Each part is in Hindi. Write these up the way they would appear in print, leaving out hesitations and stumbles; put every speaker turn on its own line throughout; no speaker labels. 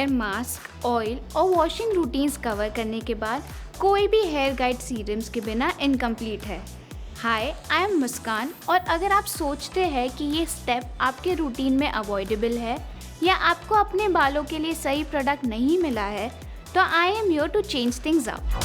हेयर मास्क, ऑयल और वॉशिंग रूटीन्स कवर करने के बाद कोई भी हेयर गाइड सीरम्स के बिना इनकम्प्लीट है। हाय, आई एम मुस्कान, और अगर आप सोचते हैं कि ये स्टेप आपके रूटीन में अवॉइडेबल है या आपको अपने बालों के लिए सही प्रोडक्ट नहीं मिला है, तो I am here to change things up.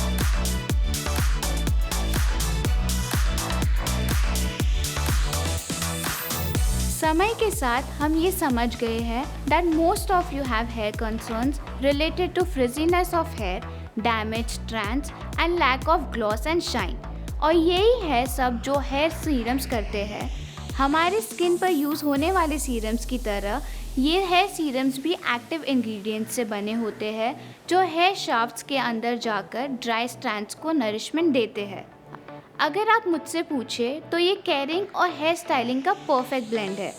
समय के साथ हम ये समझ गए हैं that most of you have hair concerns related to frizziness of hair, damage, strands and lack of gloss and shine। और यही है सब जो हेयर सीरम्स करते हैं। हमारे स्किन पर यूज़ होने वाले सीरम्स की तरह ये हेयर सीरम्स भी एक्टिव इंग्रेडिएंट्स से बने होते हैं जो हेयर शाफ्ट्स के अंदर जाकर ड्राई स्ट्रैंड्स को नरिशमेंट देते हैं। अगर आप मुझसे पूछे तो ये केयरिंग और हेयर स्टाइलिंग का परफेक्ट ब्लेंड है।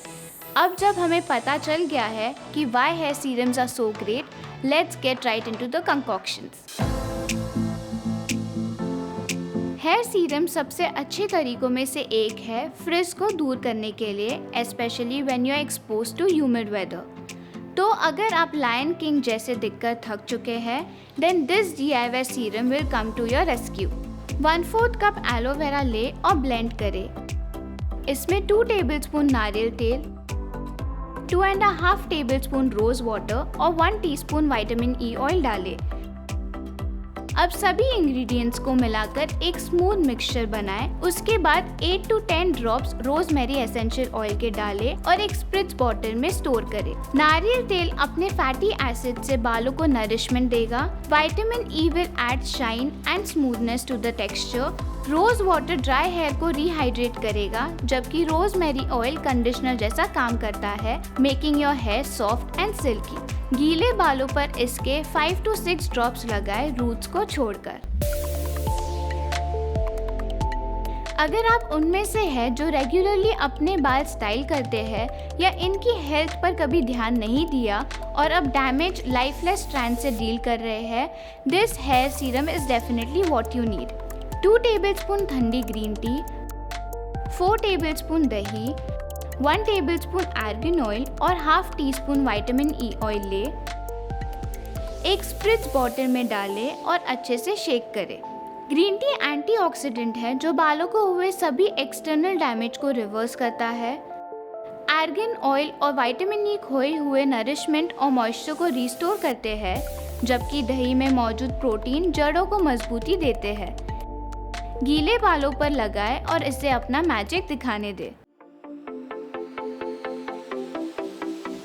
अब जब हमें पता चल गया है कि why hair serums are so great, let's get right into the concoctions. Hair serum सबसे अच्छे तरीकों में से एक है फ्रिज को दूर करने के लिए, specially when you are exposed to humid weather. तो अगर आप लायन किंग जैसे दिखकर थक चुके हैं, then this DIY serum will come to your rescue. 1/4 cup aloe vera ले और ब्लेंड करें। इसमें 2 टेबलस्पून नारियल तेल, 2.5 टेबलस्पून रोज वाटर और 1 टीस्पून विटामिन E ऑयल डालें। अब सभी इंग्रेडिएंट्स को मिलाकर एक स्मूथ मिक्सचर बनाएं। उसके बाद 8 to 10 drops rosemary essential oil के डालें और एक स्प्रिट्ज बॉटल में स्टोर करें। नारियल तेल अपने फैटी एसिड से बालों को नरिशमेंट देगा। Vitamin E will add shine and smoothness to the texture. Rose water dry hair को रिहाइड्रेट करेगा, जबकि रोजमेरी ऑयल कंडीशनर जैसा काम करता है, making your hair soft and silky. गीले बालों पर इसके 5 to 6 ड्रॉप्स लगाएं, रूट्स को छोड़कर। अगर आप उनमें से हैं जो रेगुलरली अपने बाल स्टाइल करते हैं या इनकी हेल्थ पर कभी ध्यान नहीं दिया और अब डैमेज लाइफलेस स्ट्रैंड से डील कर रहे हैं, this hair serum is definitely what you need. 2 tablespoon ठंडी ग्रीन टी, 4 टेबलस्पून दही, 1 टेबलस्पून आर्गन ऑयल और ½ टीस्पून विटामिन E ऑयल ले। एक स्प्रिट्ज बॉटल में डालें और अच्छे से शेक करें। ग्रीन टी एंटीऑक्सीडेंट है जो बालों को हुए सभी एक्सटर्नल डैमेज को रिवर्स करता है। आर्गन ऑयल और विटामिन E खोए हुए नरिशमेंट और मॉइस्चर को रिस्टोर करते हैं, जबकि दही में मौजूद प्रोटीन जड़ों को मजबूती देते हैं। गीले बालों पर लगाएं और इसे अपना मैजिक दिखाने दें।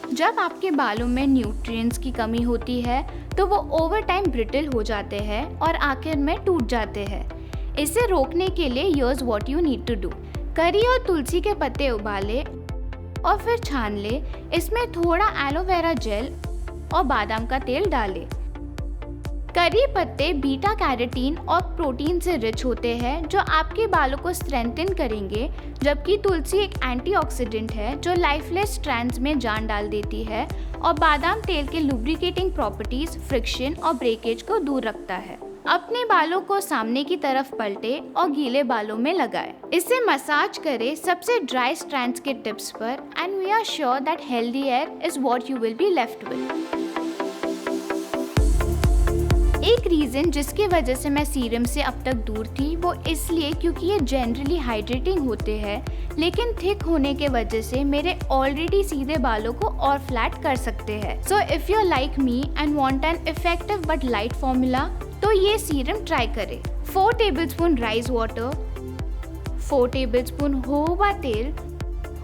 जब आपके बालों में न्यूट्रिएंट्स की कमी होती है तो वो ओवर टाइम ब्रिटल हो जाते हैं और आखिर में टूट जाते हैं। इसे रोकने के लिए here's what you need to do. Curry और तुलसी के पत्ते उबालें और फिर छान लें। इसमें थोड़ा एलोवेरा जेल और बादाम का तेल डालें। करी पत्ते बीटा कैरोटीन और प्रोटीन से रिच होते हैं जो आपके बालों को स्ट्रेंथन करेंगे, जबकि तुलसी एक एंटीऑक्सीडेंट है जो लाइफलेस स्ट्रैंड्स में जान डाल देती है और बादाम तेल के लुब्रिकेटिंग प्रॉपर्टीज फ्रिक्शन और ब्रेकेज को दूर रखता है। अपने बालों को सामने की तरफ पलटे और गीले बालों में लगाएं। इसे मसाज करें सबसे ड्राई स्ट्रैंड्स के टिप्स पर, and we are sure that healthy hair is what you will be left with. एक रीज़न जिसकी वजह से मैं सीरम से अब तक दूर थी वो इसलिए क्योंकि ये जनरली हाइड्रेटिंग होते हैं, लेकिन थिक होने के वजह से मेरे ऑलरेडी सीधे बालों को और फ्लैट कर सकते हैं। So if you are like me and want an effective but light formula, तो ये सीरम ट्राई करें। 4 tablespoon rice water, 4 tablespoon jojoba तेल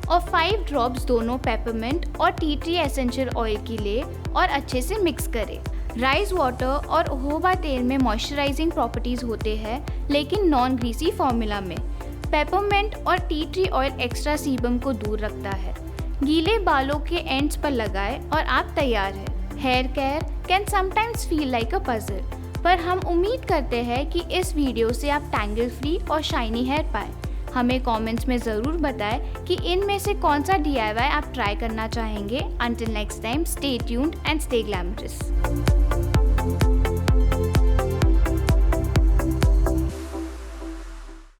और 5 ड्रॉप्स दोनों पेपरमिंट और टी ट्री एसेंशियल ऑयल की ले और अच्छे से मिक्स करें। राइस वाटर और होहोबा तेल में मॉइस्चराइजिंग प्रॉपर्टीज होते हैं, लेकिन नॉन ग्रीसी फॉर्मूला में पेपरमिंट और tea tree oil extra sebum को दूर रखता है। गीले बालों के एंड्स पर लगाएं और आप तैयार हैं। Hair care can sometimes feel like a puzzle, पर हम उम्मीद करते हैं कि इस वीडियो से आप टैंगल फ्री और शाइनी हेयर पाएं। हमें कमेंट्स में ज़रूर बताएं कि इनमें से कौन सा DIY आप ट्राई करना चाहेंगे। Until next time, stay tuned and stay glamorous.